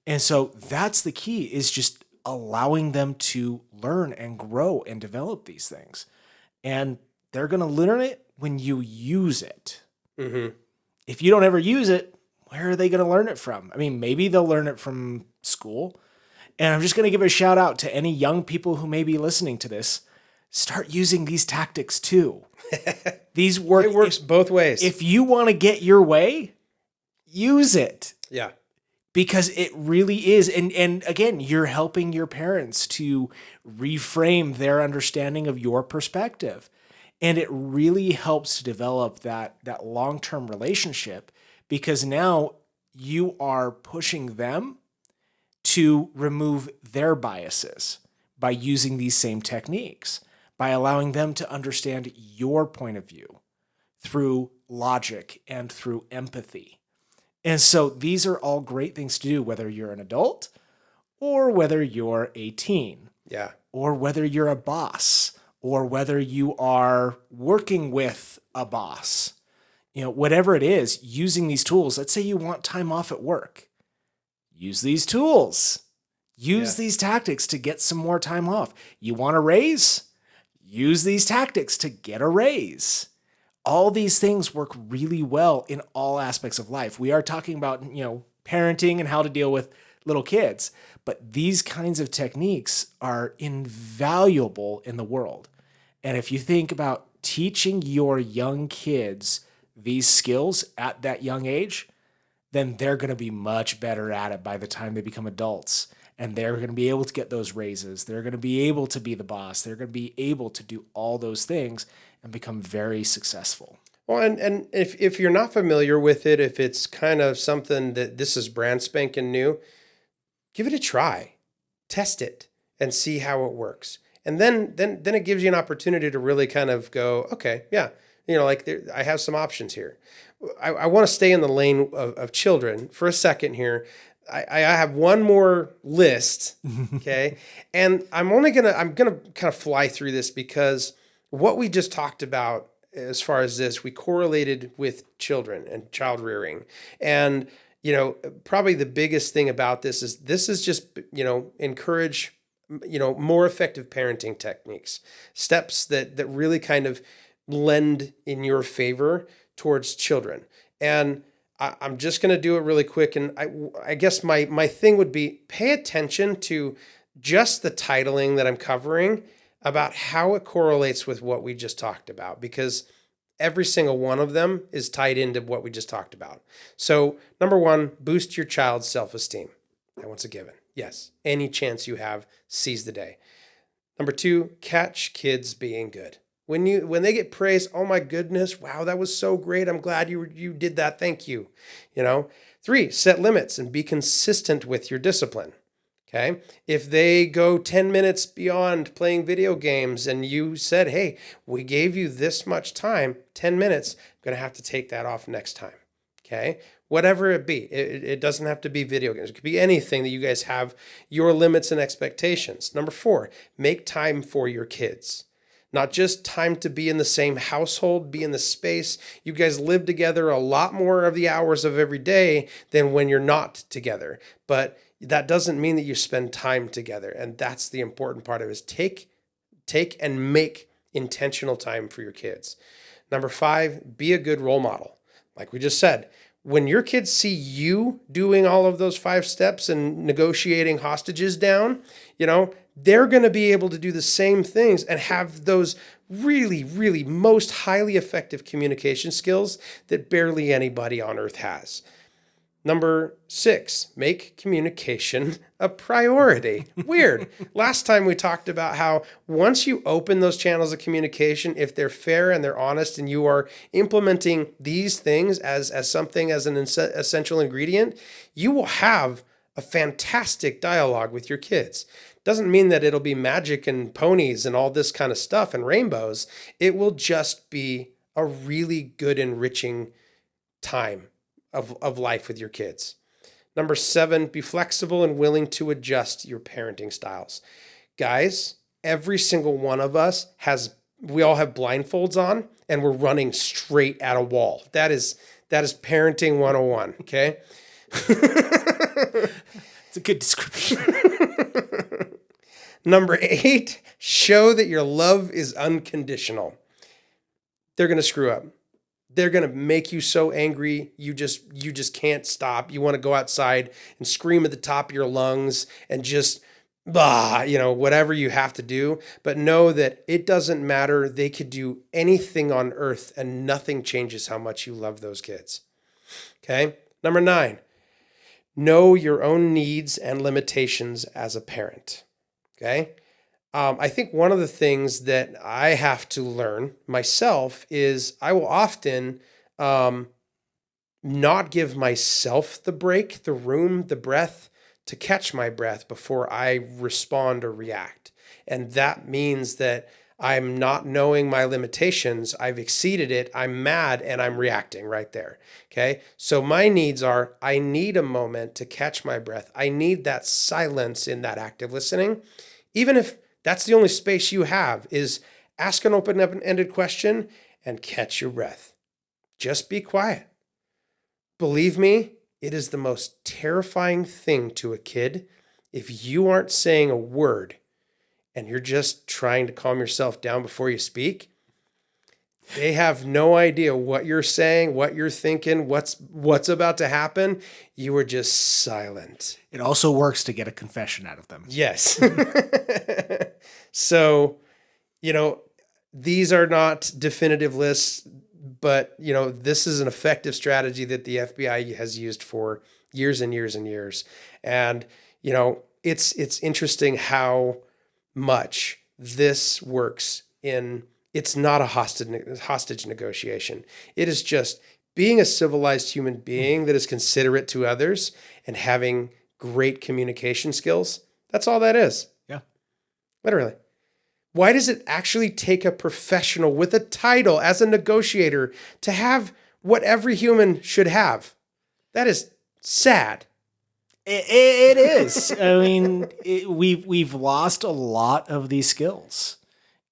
And so that's the key, is just allowing them to learn and grow and develop these things. And they're going to learn it when you use it. Mm-hmm. If you don't ever use it, where are they going to learn it from? I mean, maybe they'll learn it from school. And I'm just going to give a shout out to any young people who may be listening to this. Start using these tactics too. These work. It works both ways. If you want to get your way, use it. Yeah. Because it really is. And again, you're helping your parents to reframe their understanding of your perspective. And it really helps to develop that long-term relationship, because now you are pushing them to remove their biases by using these same techniques, by allowing them to understand your point of view through logic and through empathy. And so these are all great things to do, whether you're an adult or whether you're a teen. Yeah. Or whether you're a boss, or whether you are working with a boss. Whatever it is, using these tools. Let's say you want time off at work. Use these tools. Use these tactics to get some more time off. You want a raise? Use these tactics to get a raise. All these things work really well in all aspects of life. We are talking about, parenting and how to deal with little kids, but these kinds of techniques are invaluable in the world. And if you think about teaching your young kids these skills at that young age, then they're going to be much better at it by the time they become adults. And they're going to be able to get those raises. They're going to be able to be the boss. They're going to be able to do all those things and become very successful. Well, and if you're not familiar with it, if it's kind of something that this is brand spanking new, give it a try. Test it and see how it works. And then it gives you an opportunity to really kind of go, okay, yeah, I have some options here. I want to stay in the lane of children for a second here. I have one more list, okay? And I'm gonna kind of fly through this, because what we just talked about as far as this, we correlated with children and child rearing. And, probably the biggest thing about this is just, encourage, more effective parenting techniques, steps that really kind of lend in your favor towards children. And I'm just going to do it really quick. And I guess my thing would be, pay attention to just the titling that I'm covering about how it correlates with what we just talked about, because every single one of them is tied into what we just talked about. So number one, boost your child's self-esteem. That one's a given. Yes. Any chance you have, seize the day. Number two, catch kids being good. When they get praise, oh my goodness, wow, that was so great. I'm glad you did that. Thank you. Three, set limits and be consistent with your discipline. Okay. If they go 10 minutes beyond playing video games and you said, hey, we gave you this much time, 10 minutes, I'm going to have to take that off next time. Okay. Whatever it be, it doesn't have to be video games. It could be anything that you guys have your limits and expectations. Number four, make time for your kids. Not just time to be in the same household, be in the space. You guys live together a lot more of the hours of every day than when you're not together. But that doesn't mean that you spend time together. And that's the important part of it, is take and make intentional time for your kids. Number five, be a good role model. Like we just said, when your kids see you doing all of those 5 steps and negotiating hostages down, they're going to be able to do the same things and have those really, really most highly effective communication skills that barely anybody on earth has. Number 6, make communication a priority. Weird. Last time we talked about how once you open those channels of communication, if they're fair and they're honest and you are implementing these things as something, as an essential ingredient, you will have a fantastic dialogue with your kids. Doesn't mean that it'll be magic and ponies and all this kind of stuff and rainbows. It will just be a really good, enriching time of life with your kids. Number 7, be flexible and willing to adjust your parenting styles. Guys, every single one of us we all have blindfolds on and we're running straight at a wall. That is parenting 101, okay? It's a good description. Number 8, show that your love is unconditional. They're going to screw up. They're going to make you so angry, you just can't stop. You want to go outside and scream at the top of your lungs and just, whatever you have to do. But know that it doesn't matter. They could do anything on earth and nothing changes how much you love those kids. Okay? Number 9, know your own needs and limitations as a parent. Okay? I think one of the things that I have to learn myself is I will often not give myself the break, the room, the breath to catch my breath before I respond or react. And that means that I'm not knowing my limitations. I've exceeded it. I'm mad and I'm reacting right there. Okay. So my needs are, I need a moment to catch my breath. I need that silence in that active listening. Even if that's the only space you have, is ask an open-ended question and catch your breath. Just be quiet. Believe me, it is the most terrifying thing to a kid if you aren't saying a word and you're just trying to calm yourself down before you speak. They have no idea what you're saying, what you're thinking, what's about to happen. You are just silent. It also works to get a confession out of them. Yes. So, these are not definitive lists, but, this is an effective strategy that the FBI has used for years and years and years. And, it's interesting how much this works it's not a hostage negotiation. It is just being a civilized human being that is considerate to others and having great communication skills. That's all that is. Yeah. Literally. Why does it actually take a professional with a title as a negotiator to have what every human should have? That is sad. It is. I mean, we've lost a lot of these skills,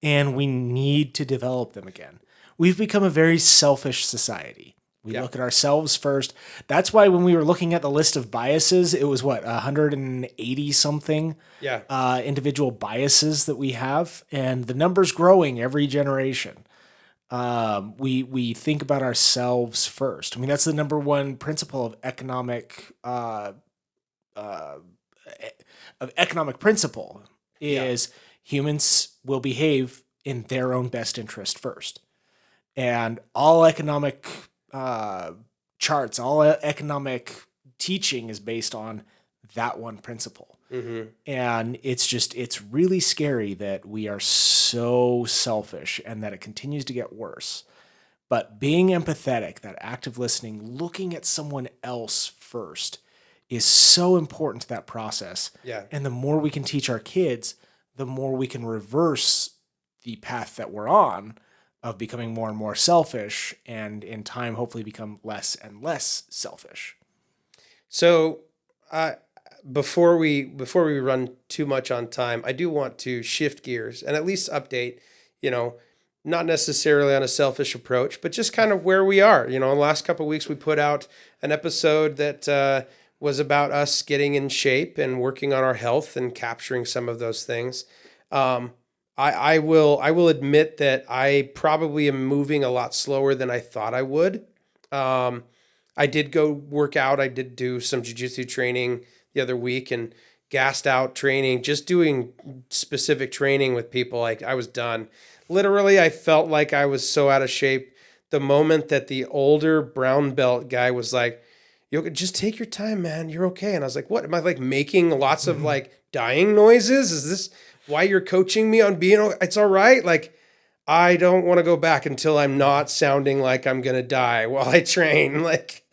and we need to develop them again. We've become a very selfish society. We look at ourselves first. That's why when we were looking at the list of biases, it was 180 something individual biases that we have, and the number's growing every generation. We think about ourselves first. I mean, that's the number one principle of economic principle is humans will behave in their own best interest first. And all economic charts, all economic teaching is based on that one principle. Mm-hmm. And it's really scary that we are so selfish and that it continues to get worse. But being empathetic, that active listening, looking at someone else first is so important to that process. Yeah. And the more we can teach our kids, the more we can reverse the path that we're on of becoming more and more selfish, and in time, hopefully become less and less selfish. So, before we run too much on time, I do want to shift gears and at least update, not necessarily on a selfish approach, but just kind of where we are. In the last couple of weeks, we put out an episode that was about us getting in shape and working on our health and capturing some of those things. I will admit that I probably am moving a lot slower than I thought I would. I did go work out. I did do some jujitsu training the other week and gassed out training, just doing specific training with people. Like I was done. Literally, I felt like I was so out of shape. The moment that the older brown belt guy was like, "You just take your time, man. You're okay." And I was like, "What? Am I like making lots of like dying noises? Is this why you're coaching me on being? It's all right." Like, I don't want to go back until I'm not sounding like I'm gonna die while I train. Like,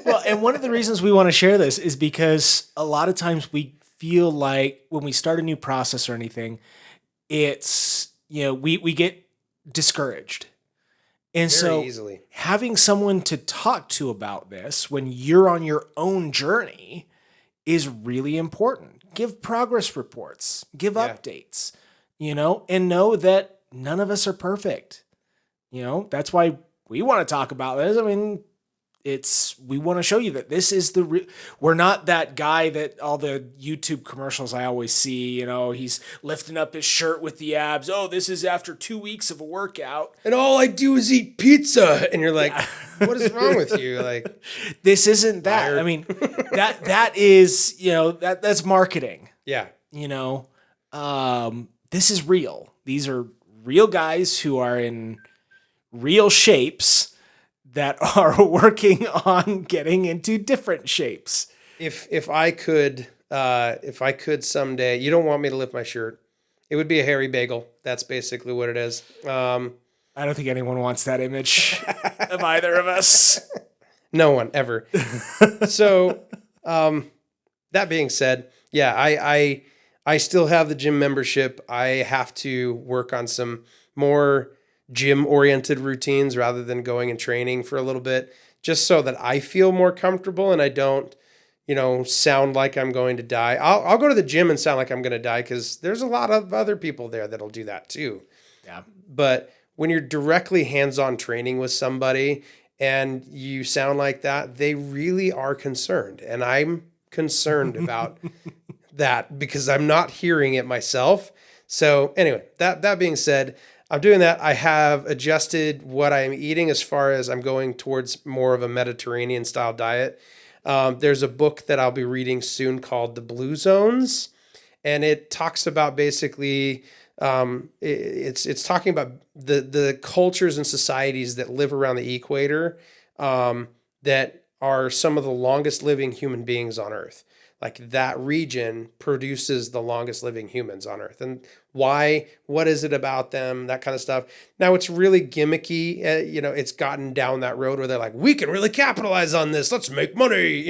Well, and one of the reasons we want to share this is because a lot of times we feel like when we start a new process or anything, it's, we get discouraged. And very so easily. having someone to talk to about this when you're on your own journey is really important. Give progress reports, give Yeah. updates, and know that none of us are perfect. That's why we want to talk about this. I mean, we want to show you that this is we're not that guy that all the YouTube commercials I always see, he's lifting up his shirt with the abs. Oh, this is after 2 weeks of a workout. And all I do is eat pizza. And you're like, what is wrong with you? Like, this isn't that. Liar. I mean, that is, that's marketing. yeah. This is real. These are real guys who are in real shapes that are working on getting into different shapes. If I could someday, you don't want me to lift my shirt. It would be a hairy bagel. That's basically what it is. I don't think anyone wants that image of either of us. No one ever. So, that being said, yeah, I still have the gym membership. I have to work on some more gym oriented routines rather than going and training for a little bit, just so that I feel more comfortable and I don't, sound like I'm going to die. I'll go to the gym and sound like I'm going to die because there's a lot of other people there that'll do that too. Yeah. But when you're directly hands-on training with somebody and you sound like that, they really are concerned. And I'm concerned about that because I'm not hearing it myself. So anyway, that being said, I'm doing that. I have adjusted what I'm eating as far as I'm going towards more of a Mediterranean style diet. There's a book that I'll be reading soon called The Blue Zones, and it talks about basically it's talking about the cultures and societies that live around the equator that are some of the longest living human beings on Earth. Like that region produces the longest living humans on Earth. And why? What is it about them? That kind of stuff. Now it's really gimmicky. It's gotten down that road where they're like, we can really capitalize on this. Let's make money.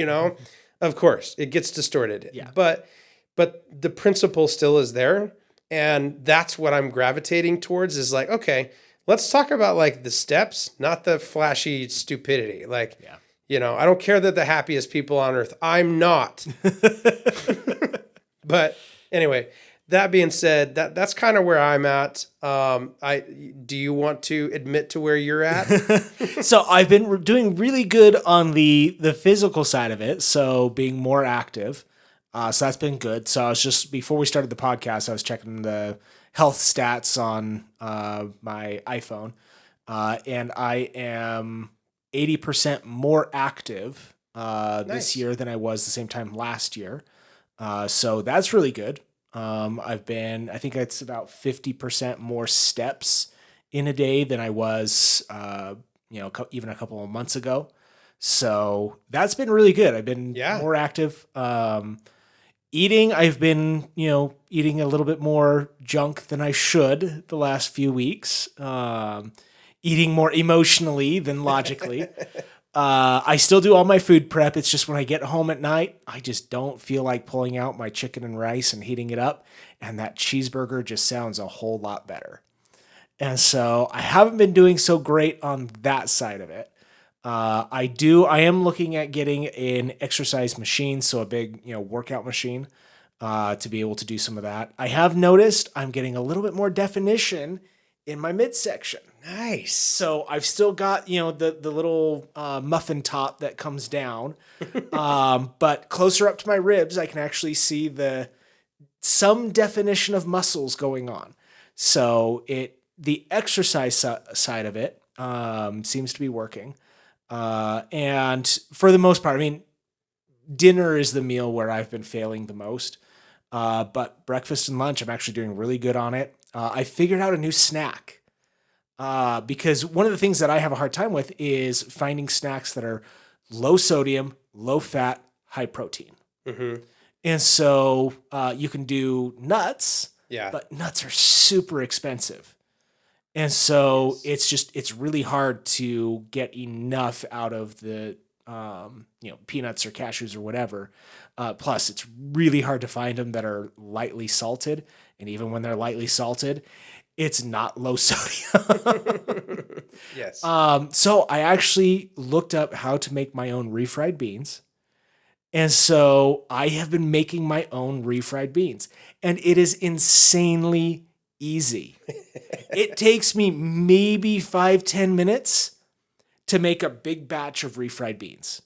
Of course, it gets distorted. Yeah. But the principle still is there. And that's what I'm gravitating towards is like, okay, let's talk about like the steps, not the flashy stupidity. Like, Yeah. I don't care that the happiest people on earth. I'm not. But anyway, that being said, that's kind of where I'm at. Do you want to admit to where you're at? So I've been doing really good on the physical side of it. So being more active. So that's been good. So I was just, before we started the podcast, I was checking the health stats on my iPhone. And I am 80% more active Nice. this year than I was the same time last year. So that's really good. I think it's about 50% more steps in a day than I was, even a couple of months ago. So that's been really good. I've been more active. Eating, I've been, eating a little bit more junk than I should the last few weeks. Eating more emotionally than logically. I still do all my food prep. It's just when I get home at night, I just don't feel like pulling out my chicken and rice and heating it up. And that cheeseburger just sounds a whole lot better. And so I haven't been doing so great on that side of it. I am looking at getting an exercise machine, so a big, workout machine, to be able to do some of that. I have noticed I'm getting a little bit more definition in my midsection. Nice. So I've still got, the little muffin top that comes down. But closer up to my ribs, I can actually see some definition of muscles going on. So the exercise side of it seems to be working. And for the most part, I mean, dinner is the meal where I've been failing the most. But breakfast and lunch, I'm actually doing really good on it. I figured out a new snack. Because one of the things that I have a hard time with is finding snacks that are low sodium, low fat, high protein. Mm-hmm. And so you can do nuts, Yeah. but nuts are super expensive. And so Yes. it's really hard to get enough out of the, peanuts or cashews or whatever. Plus, it's really hard to find them that are lightly salted. And even when they're lightly salted, it's not low sodium. Yes. So I actually looked up how to make my own refried beans. And so I have been making my own refried beans. And it is insanely easy. It takes me maybe 5-10 minutes to make a big batch of refried beans.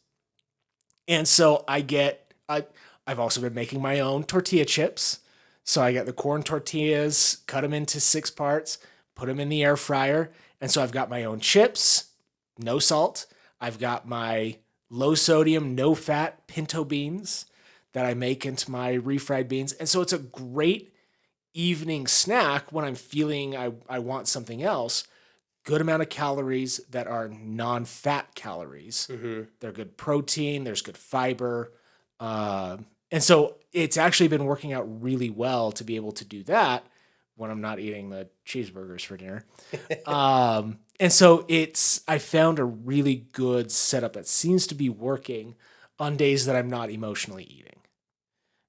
And so I've also been making my own tortilla chips. So I get the corn tortillas, cut them into 6 parts, put them in the air fryer. And so I've got my own chips, no salt. I've got my low sodium, no fat pinto beans that I make into my refried beans. And so it's a great evening snack when I'm feeling I want something else. Good amount of calories that are non-fat calories. Mm-hmm. They're good protein. There's good fiber. And so it's actually been working out really well to be able to do that when I'm not eating the cheeseburgers for dinner. And so I found a really good setup that seems to be working on days that I'm not emotionally eating.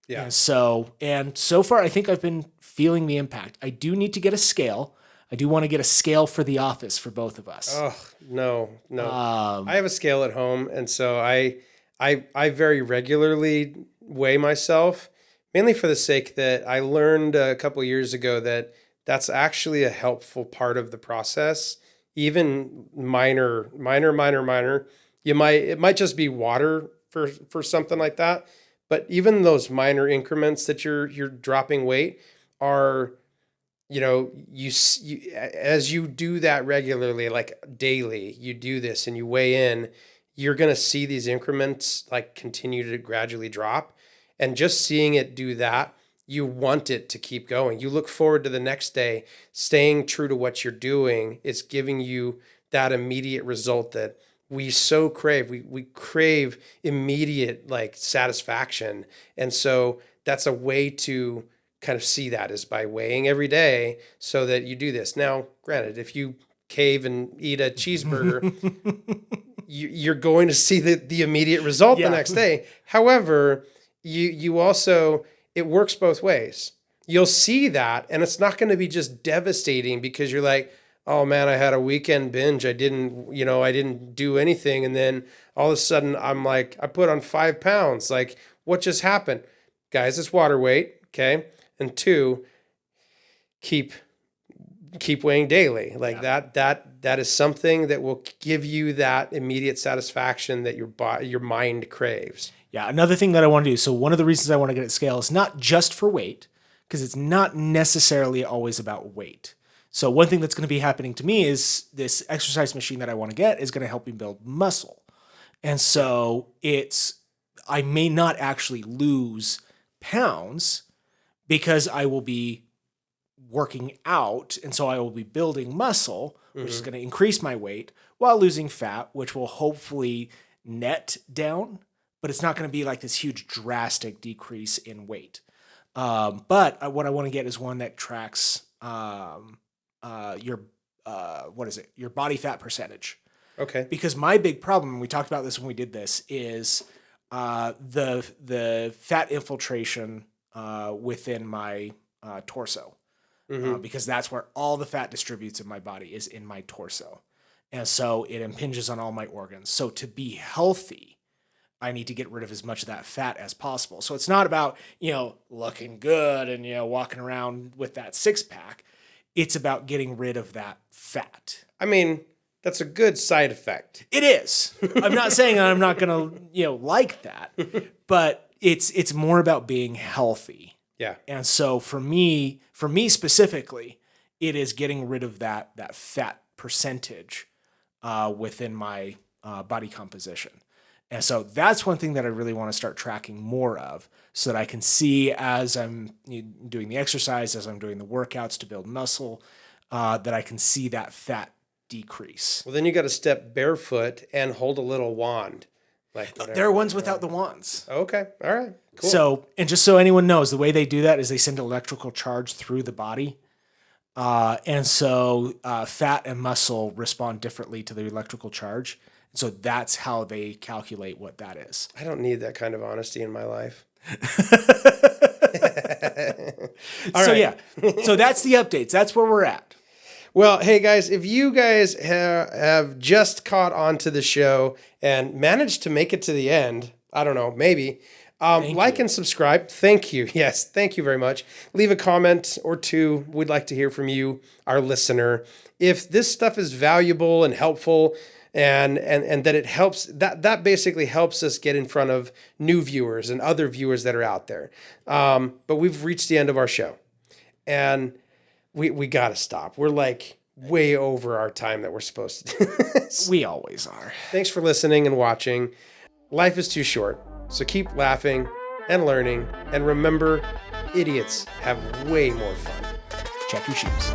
Yeah. And so far, I think I've been feeling the impact. I do need to get a scale. I do want to get a scale for the office for both of us. Oh, no. I have a scale at home, and so I very regularly weigh myself, mainly for the sake that I learned a couple years ago that that's actually a helpful part of the process. Even minor. It might just be water for something like that, but even those minor increments that you're dropping weight are, as you do that regularly, like daily, you do this and you weigh in, you're going to see these increments like continue to gradually drop. And just seeing it do that, you want it to keep going. You look forward to the next day, staying true to what you're doing. It's giving you that immediate result that we so crave. We crave immediate like satisfaction. And so that's a way to kind of see that is by weighing every day so that you do this. Now, granted, if you cave and eat a cheeseburger, you're going to see the immediate result the Yeah. next day. However, you also, it works both ways. You'll see that, and it's not going to be just devastating because you're like, oh man, I had a weekend binge. I didn't do anything. And then all of a sudden I'm like, I put on 5 pounds. Like, what just happened? Guys, it's water weight. Okay. And two, keep weighing daily. Like that is something that will give you that immediate satisfaction that your mind craves. Yeah, another thing that I want to do. So one of the reasons I want to get a scale is not just for weight, because it's not necessarily always about weight. So one thing that's going to be happening to me is this exercise machine that I want to get is going to help me build muscle. And so I may not actually lose pounds because I will be working out. And so I will be building muscle, which is going to increase my weight while losing fat, which will hopefully net down, but it's not going to be like this huge drastic decrease in weight. But what I want to get is one that tracks your your body fat percentage. Okay. Because my big problem, and we talked about this when we did this, is the fat infiltration within my torso. Because that's where all the fat distributes in my body is in my torso. And so it impinges on all my organs. So to be healthy, I need to get rid of as much of that fat as possible. So it's not about, looking good and, walking around with that 6-pack. It's about getting rid of that fat. I mean, that's a good side effect. It is. I'm not saying I'm not going to, like that, but it's more about being healthy. Yeah. And so for me specifically, it is getting rid of that fat percentage within my body composition. And so that's one thing that I really want to start tracking more of, so that I can see as I'm doing the exercise, as I'm doing the workouts to build muscle, that I can see that fat decrease. Well, then you got to step barefoot and hold a little wand. Like whatever. There are ones without the wands. Okay. All right. Cool. So, and just so anyone knows, the way they do that is they send electrical charge through the body. And so fat and muscle respond differently to the electrical charge. So that's how they calculate what that is. I don't need that kind of honesty in my life. So that's the updates. That's where we're at. Well, hey guys, if you guys have just caught on to the show and managed to make it to the end, I don't know, maybe, like and subscribe. Thank you. Yes, thank you very much. Leave a comment or two. We'd like to hear from you, our listener. If this stuff is valuable and helpful, and that it helps, that basically helps us get in front of new viewers and other viewers that are out there. But we've reached the end of our show, and we got to stop. We're like way over our time that we're supposed to. We always are. Thanks for listening and watching. Life is too short, so keep laughing and learning, and remember, idiots have way more fun. Check your shoes.